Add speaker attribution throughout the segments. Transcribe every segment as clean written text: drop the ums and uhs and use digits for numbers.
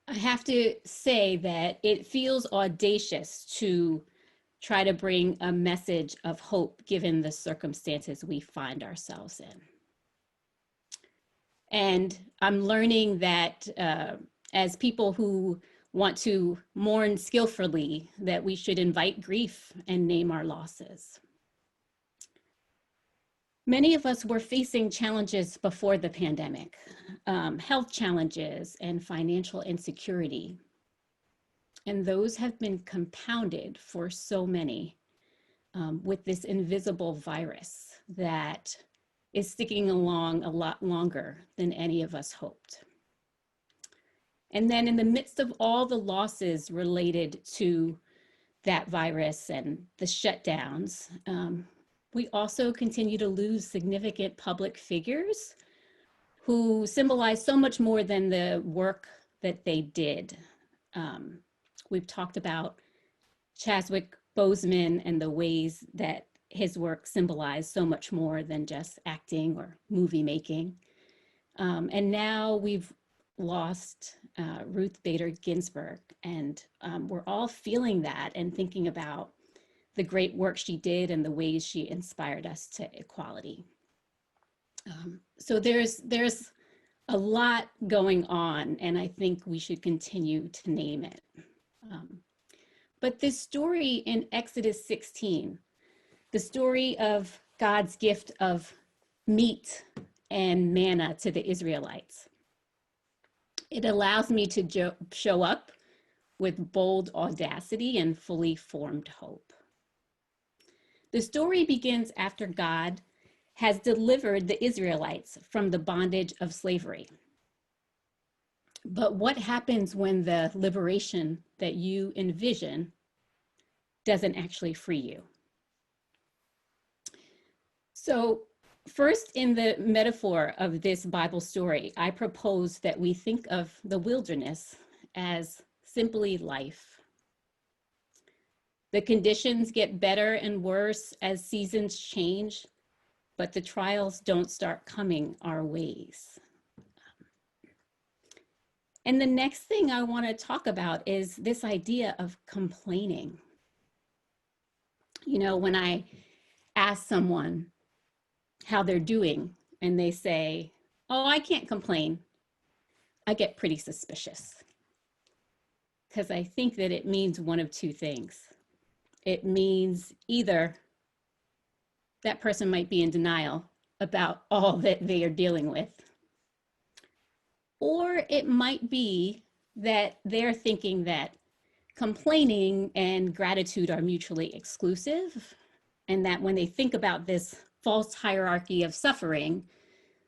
Speaker 1: I have to say that it feels audacious to try to bring a message of hope given the circumstances we find ourselves in. And I'm learning that as people who want to mourn skillfully, that we should invite grief and name our losses. Many of us were facing challenges before the pandemic, health challenges and financial insecurity. And those have been compounded for so many with this invisible virus that is sticking along a lot longer than any of us hoped. And then in the midst of all the losses related to that virus and the shutdowns, we also continue to lose significant public figures who symbolize so much more than the work that they did. We've talked about Chadwick Boseman and the ways that his work symbolized so much more than just acting or movie making. And now we've lost Ruth Bader Ginsburg, and we're all feeling that and thinking about the great work she did and the ways she inspired us to equality. So there's a lot going on, and I think we should continue to name it. But this story in Exodus 16, the story of God's gift of meat and manna to the Israelites, it allows me to show up with bold audacity and fully formed hope. The story begins after God has delivered the Israelites from the bondage of slavery. But what happens when the liberation that you envision doesn't actually free you? So first, in the metaphor of this Bible story, I propose that we think of the wilderness as simply life. The conditions get better and worse as seasons change, but the trials don't start coming our ways. And the next thing I want to talk about is this idea of complaining. You know, when I ask someone how they're doing and they say, "Oh, I can't complain," I get pretty suspicious because I think that it means one of two things. It means either that person might be in denial about all that they are dealing with, or it might be that they're thinking that complaining and gratitude are mutually exclusive, and that when they think about this false hierarchy of suffering,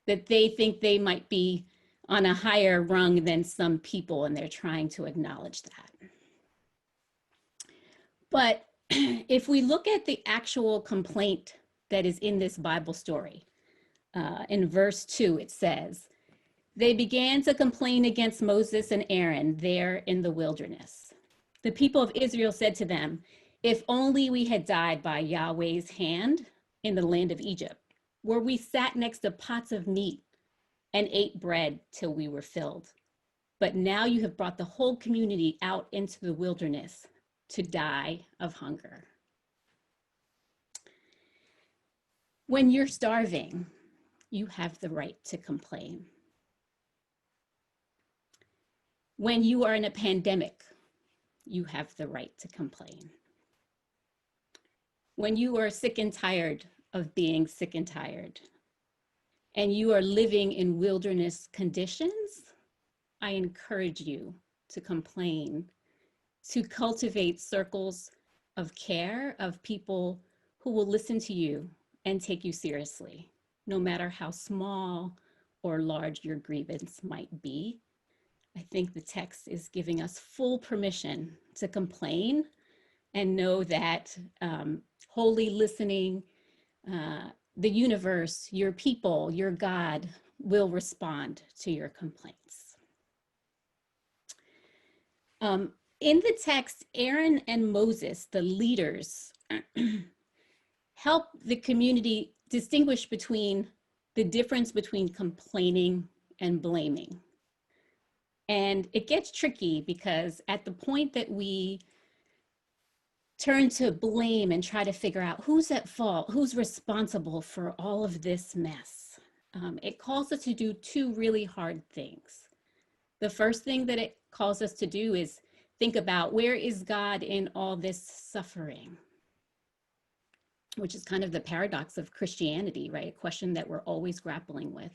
Speaker 1: that they think they might be on a higher rung than some people, and they're trying to acknowledge that. But if we look at the actual complaint that is in this Bible story, in verse 2, it says, "They began to complain against Moses and Aaron there in the wilderness. The people of Israel said to them, 'If only we had died by Yahweh's hand in the land of Egypt, where we sat next to pots of meat and ate bread till we were filled. But now you have brought the whole community out into the wilderness to die of hunger.'" When you're starving, you have the right to complain. When you are in a pandemic, you have the right to complain. When you are sick and tired of being sick and tired, and you are living in wilderness conditions, I encourage you to complain, to cultivate circles of care of people who will listen to you and take you seriously, no matter how small or large your grievance might be. I think the text is giving us full permission to complain and know that wholly listening, the universe, your people, your God will respond to your complaints. In the text, Aaron and Moses, the leaders, help the community distinguish between the difference between complaining and blaming. And it gets tricky because at the point that we turn to blame and try to figure out who's at fault, who's responsible for all of this mess, it calls us to do two really hard things. The first thing that it calls us to do is think about, where is God in all this suffering? Which is kind of the paradox of Christianity, right? A question that we're always grappling with.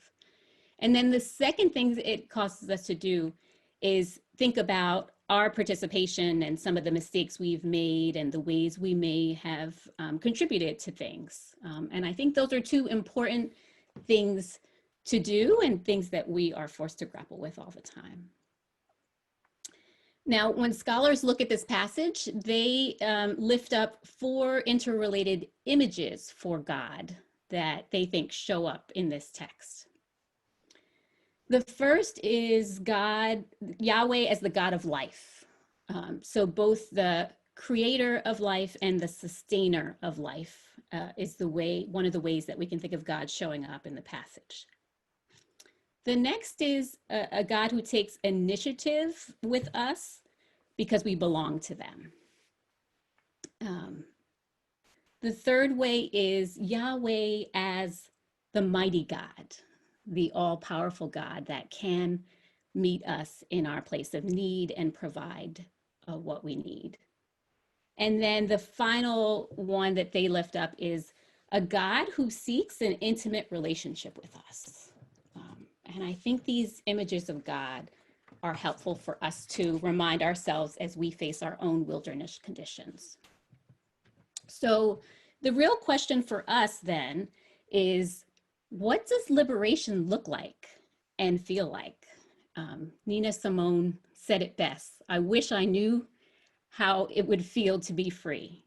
Speaker 1: And then the second thing it causes us to do is think about our participation and some of the mistakes we've made and the ways we may have contributed to things. And I think those are two important things to do and things that we are forced to grapple with all the time. Now, when scholars look at this passage, they lift up four interrelated images for God that they think show up in this text. The first is God, Yahweh as the God of life. So both the creator of life and the sustainer of life is one of the ways that we can think of God showing up in the passage. The next is a God who takes initiative with us because we belong to them. The third way is Yahweh as the mighty God, the all-powerful God that can meet us in our place of need and provide what we need. And then the final one that they lift up is a God who seeks an intimate relationship with us. And I think these images of God are helpful for us to remind ourselves as we face our own wilderness conditions. So the real question for us then is, what does liberation look like and feel like? Nina Simone said it best: I wish I knew how it would feel to be free.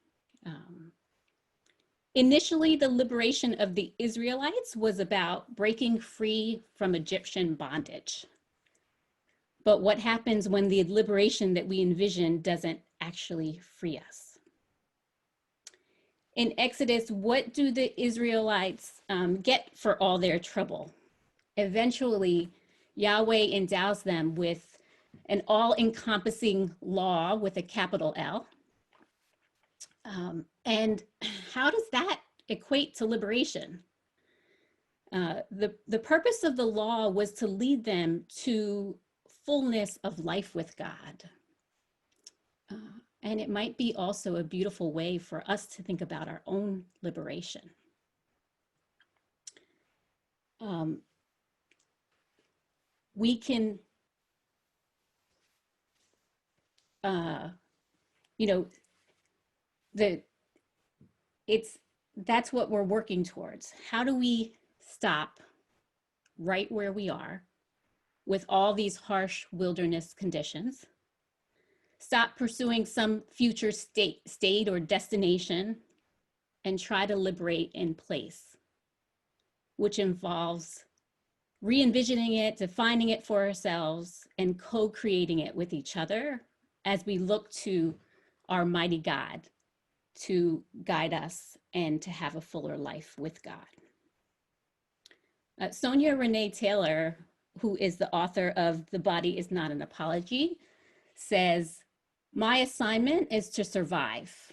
Speaker 1: Initially, the liberation of the Israelites was about breaking free from Egyptian bondage. But what happens when the liberation that we envision doesn't actually free us? In Exodus, what do the Israelites get for all their trouble? Eventually, Yahweh endows them with an all-encompassing law with a capital L. And how does that equate to liberation? The purpose of the law was to lead them to fullness of life with God. And it might be also a beautiful way for us to think about our own liberation. We can, that's what we're working towards. How do we stop right where we are with all these harsh wilderness conditions? Stop pursuing some future state or destination and try to liberate in place, which involves re-envisioning it, defining it for ourselves, and co-creating it with each other as we look to our mighty God to guide us and to have a fuller life with God. Sonia Renee Taylor, who is the author of The Body Is Not an Apology, says, my assignment is to survive.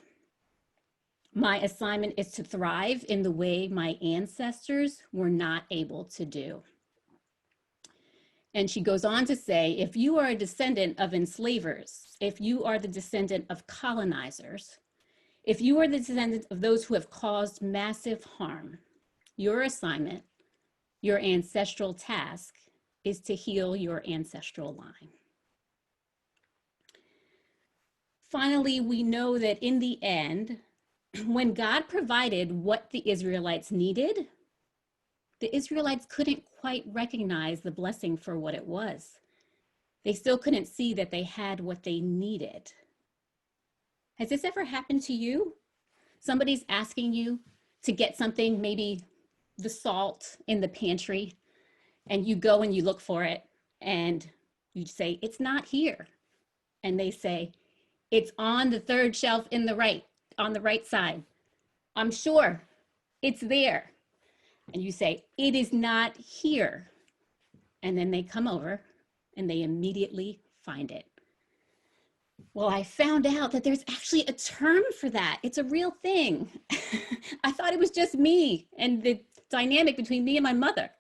Speaker 1: My assignment is to thrive in the way my ancestors were not able to do. And she goes on to say, if you are a descendant of enslavers, if you are the descendant of colonizers, if you are the descendant of those who have caused massive harm, your assignment, your ancestral task, is to heal your ancestral line. Finally, we know that in the end, when God provided what the Israelites needed, the Israelites couldn't quite recognize the blessing for what it was. They still couldn't see that they had what they needed. Has this ever happened to you? Somebody's asking you to get something, maybe the salt in the pantry, and you go and you look for it and you say, it's not here. And they say, it's on the third shelf on the right side. I'm sure it's there. And you say, it is not here. And then they come over and they immediately find it. Well, I found out that there's actually a term for that. It's a real thing. I thought it was just me and the dynamic between me and my mother.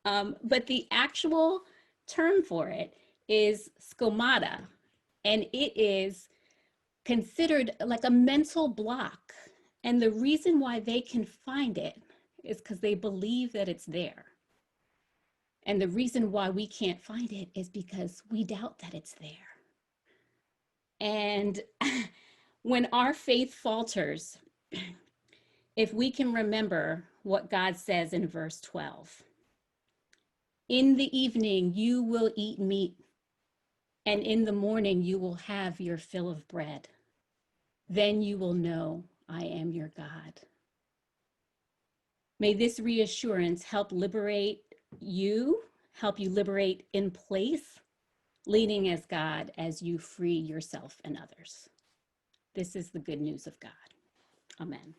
Speaker 1: But the actual term for it is skomata, and it is considered like a mental block. And the reason why they can find it is because they believe that it's there. And the reason why we can't find it is because we doubt that it's there. And when our faith falters, if we can remember what God says in verse 12, in the evening you will eat meat, and in the morning you will have your fill of bread. Then you will know I am your God. May this reassurance help you liberate in place, leading as God as you free yourself and others. This is the good news of God. Amen.